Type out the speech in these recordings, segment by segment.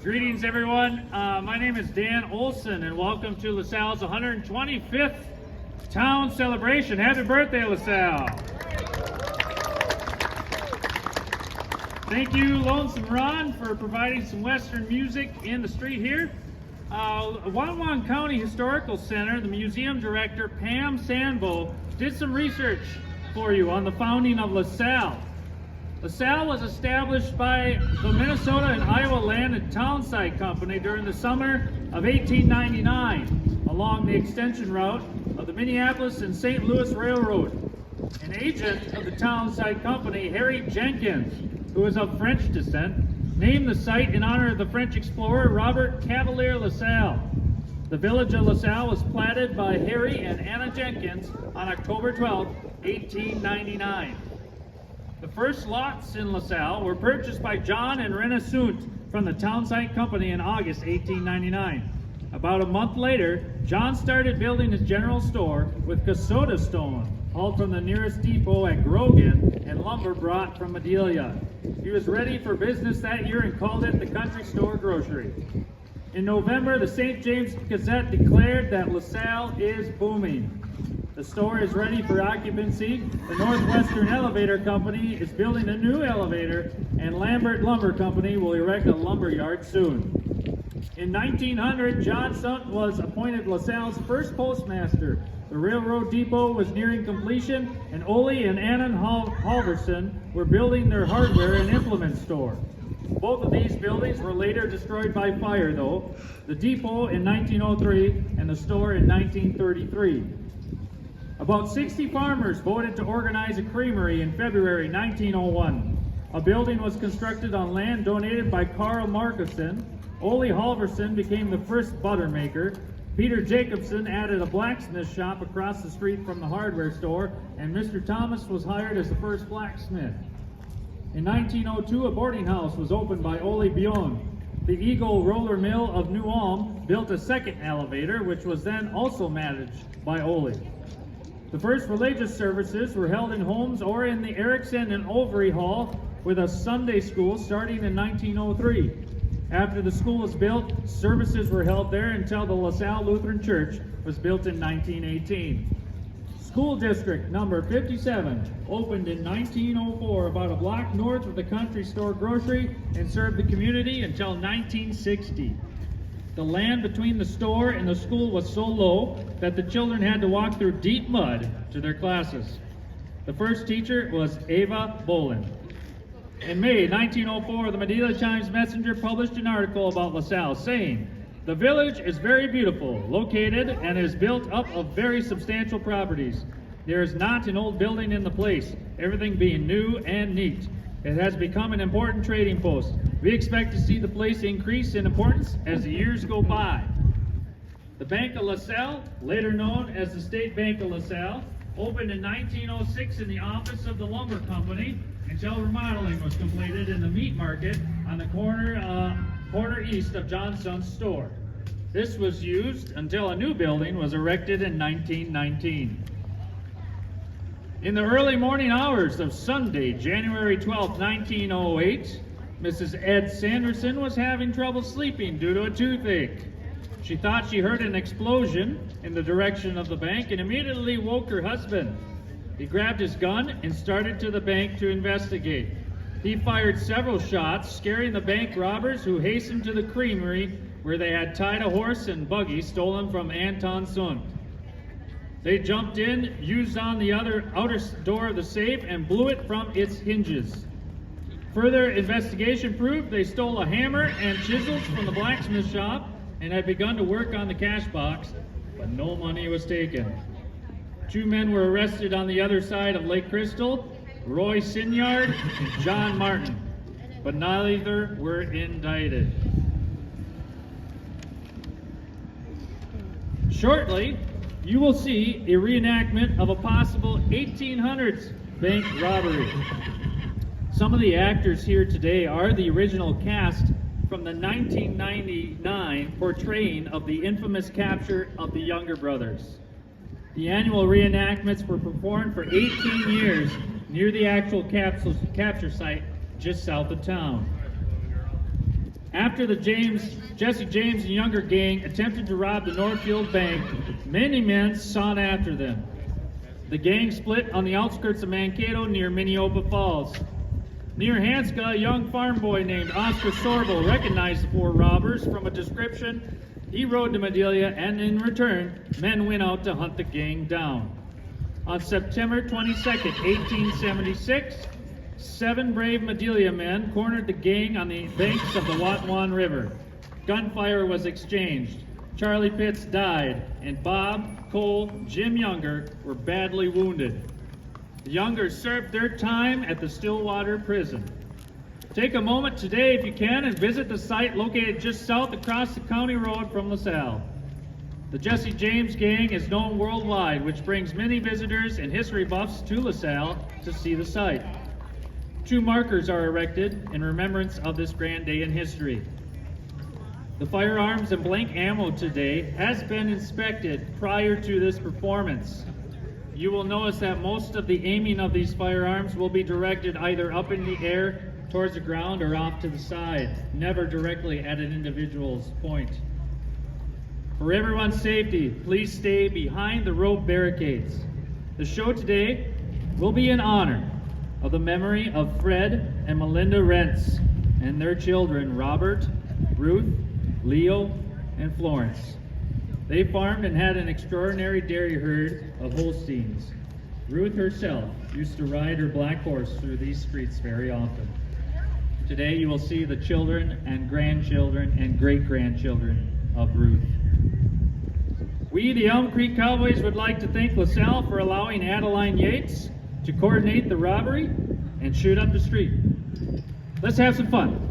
Greetings, everyone. My name is Dan Olson, and welcome to Lasalle's 125th Town Celebration. Happy birthday, Lasalle. Thank you, Lonesome Ron, for providing some Western music in the street here. Wauwau County Historical Center, the museum director, Pam Sanbo, did some research for you on the founding of Lasalle. Lasalle was established by the Minnesota and Iowa Land and Town Site Company during the summer of 1899 along the extension route of the Minneapolis and St. Louis Railroad. An agent of the Town Site Company, Harry Jenkins, who is of French descent, named the site in honor of the French explorer Robert Cavalier Lasalle. The village of Lasalle was platted by Harry and Anna Jenkins on October 12, 1899. The first lots in Lasalle were purchased by John and Rena Sunt from the Town Site Company in August 1899. About a month later, John started building his general store with Kasota stone, hauled from the nearest depot at Grogan, and lumber brought from Adelia. He was ready for business that year and called it the Country Store Grocery. In November, the St. James Gazette declared that Lasalle is booming. The store is ready for occupancy. The Northwestern Elevator Company is building a new elevator, and Lambert Lumber Company will erect a lumber yard soon. In 1900, John Sunt was appointed Lasalle's first postmaster. The railroad depot was nearing completion, and Ole and Annan Halverson were building their hardware and implement store. Both of these buildings were later destroyed by fire, though, the depot in 1903 and the store in 1933. About 60 farmers voted to organize a creamery in February 1901. A building was constructed on land donated by Carl Markuson. Ole Halverson became the first butter maker. Peter Jacobson added a blacksmith shop across the street from the hardware store, and Mr. Thomas was hired as the first blacksmith. In 1902, a boarding house was opened by Ole Bjorn. The Eagle Roller Mill of New Ulm built a second elevator, which was then also managed by Ole. The first religious services were held in homes or in the Erickson and Overy Hall with a Sunday school starting in 1903. After the school was built, services were held there until the LaSalle Lutheran Church was built in 1918. School District number 57 opened in 1904 about a block north of the Country Store Grocery and served the community until 1960. The land between the store and the school was so low that the children had to walk through deep mud to their classes. The first teacher was Ava Bolin. In May 1904, the Medina Times-Messenger published an article about LaSalle saying, "The village is very beautiful, located, and is built up of very substantial properties. There is not an old building in the place, everything being new and neat. It has become an important trading post. We expect to see the place increase in importance as the years go by." The Bank of LaSalle, later known as the State Bank of LaSalle, opened in 1906 in the office of the lumber company until remodeling was completed in the meat market on the corner east of John Sunt's store. This was used until a new building was erected in 1919. In the early morning hours of Sunday, January 12, 1908, Mrs. Ed Sanderson was having trouble sleeping due to a toothache. She thought she heard an explosion in the direction of the bank and immediately woke her husband. He grabbed his gun and started to the bank to investigate. He fired several shots, scaring the bank robbers, who hastened to the creamery where they had tied a horse and buggy stolen from Anton Sunt. They jumped in, used on the outer door of the safe, and blew it from its hinges. Further investigation proved they stole a hammer and chisels from the blacksmith shop and had begun to work on the cash box, but no money was taken. 2 men were arrested on the other side of Lake Crystal, Roy Sinyard and John Martin, but neither were indicted. Shortly, you will see a reenactment of a possible 1800s bank robbery. Some of the actors here today are the original cast from the 1999 portraying of the infamous capture of the Younger Brothers. The annual reenactments were performed for 18 years near the actual capture site just south of town. After the Jesse James and Younger gang attempted to rob the Northfield Bank, many men sought after them. The gang split on the outskirts of Mankato near Minneopa Falls. Near Hanska, a young farm boy named Oscar Sorbo recognized the four robbers from a description he rode to Madelia, and in return, men went out to hunt the gang down. On September 22, 1876, 7 brave Madelia men cornered the gang on the banks of the Watwan River. Gunfire was exchanged. Charlie Pitts died, and Bob, Cole, Jim Younger were badly wounded. The Youngers served their time at the Stillwater Prison. Take a moment today, if you can, and visit the site located just south across the county road from Lasalle. The Jesse James gang is known worldwide, which brings many visitors and history buffs to Lasalle to see the site. 2 markers are erected in remembrance of this grand day in history. The firearms and blank ammo today has been inspected prior to this performance. You will notice that most of the aiming of these firearms will be directed either up in the air towards the ground or off to the side, never directly at an individual's point. For everyone's safety, please stay behind the rope barricades. The show today will be in honor of the memory of Fred and Melinda Rentz and their children Robert, Ruth, Leo, and Florence. They farmed and had an extraordinary dairy herd of Holsteins. Ruth herself used to ride her black horse through these streets very often. Today you will see the children and grandchildren and great-grandchildren of Ruth. We, the Elm Creek Cowboys, would like to thank Lasalle for allowing Adeline Yates to coordinate the robbery and shoot up the street. Let's have some fun.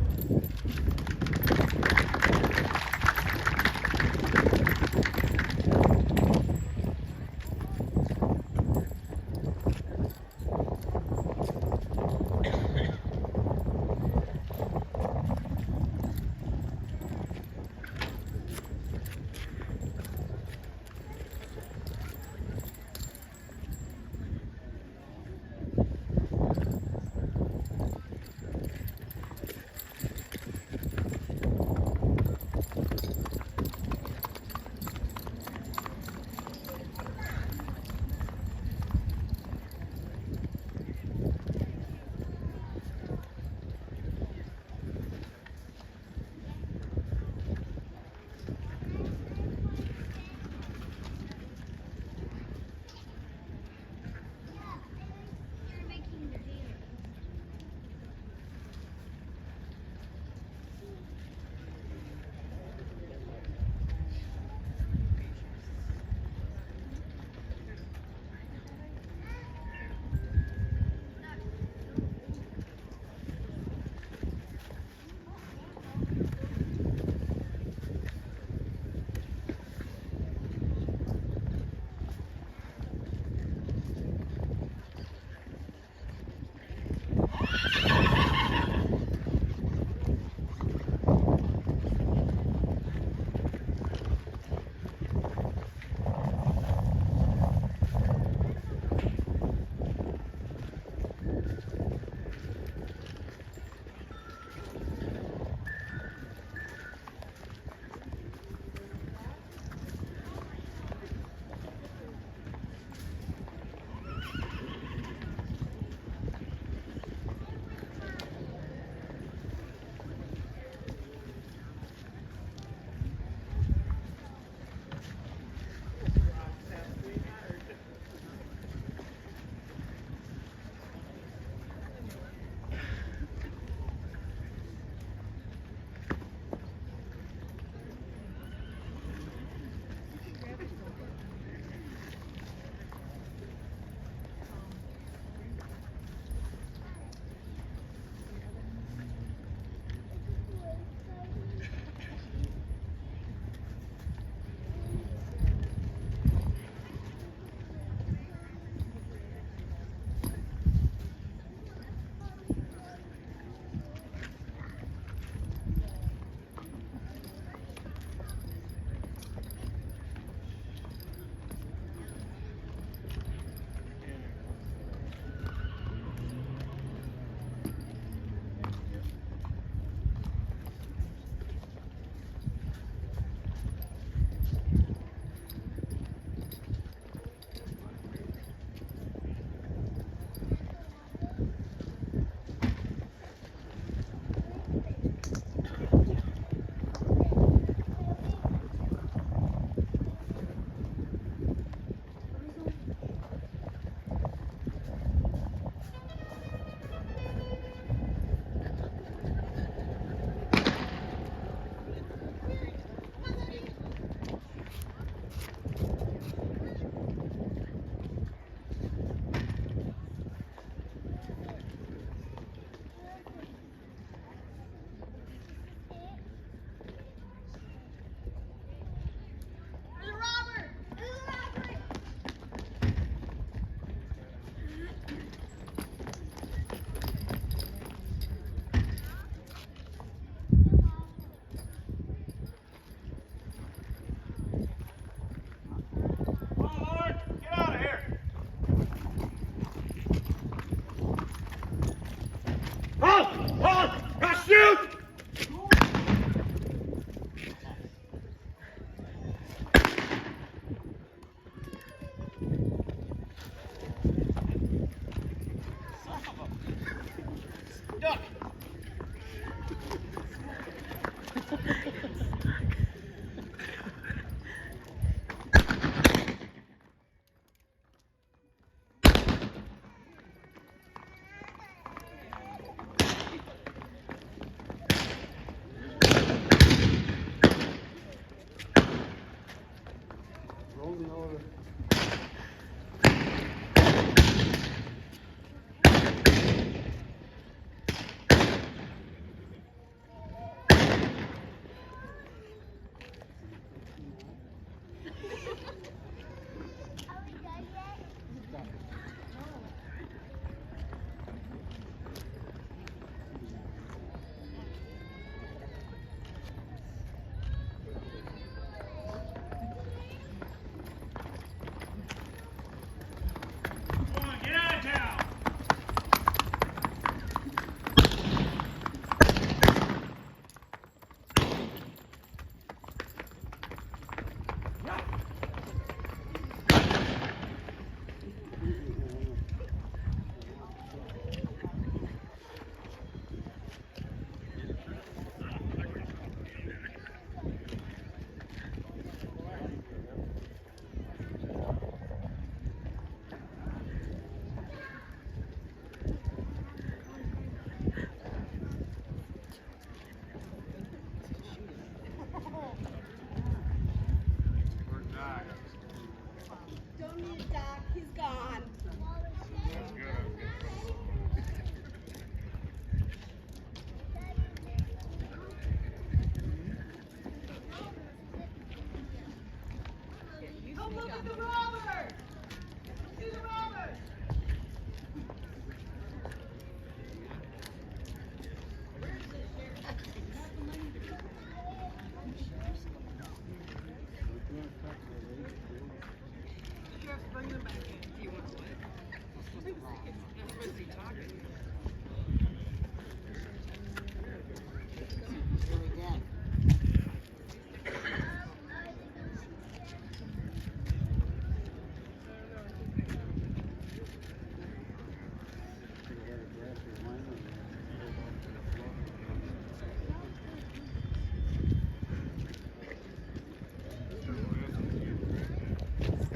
Come on, get out of town. Don't need it, Doc. He's gone. Come look at the robber! See the robber!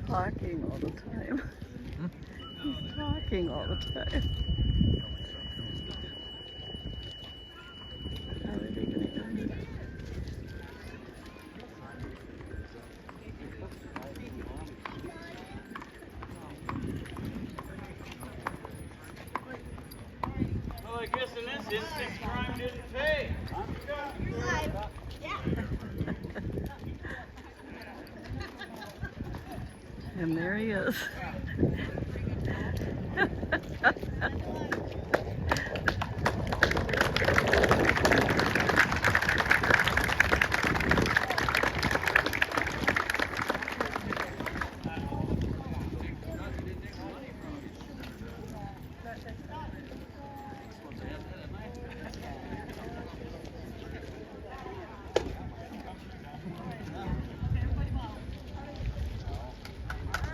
Talking all the time. He's talking all the time. How are they gonna end it? Well, I guess in this instance, crime didn't pay. And there he is.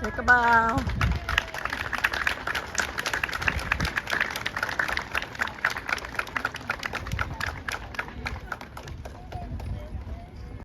Take a bow.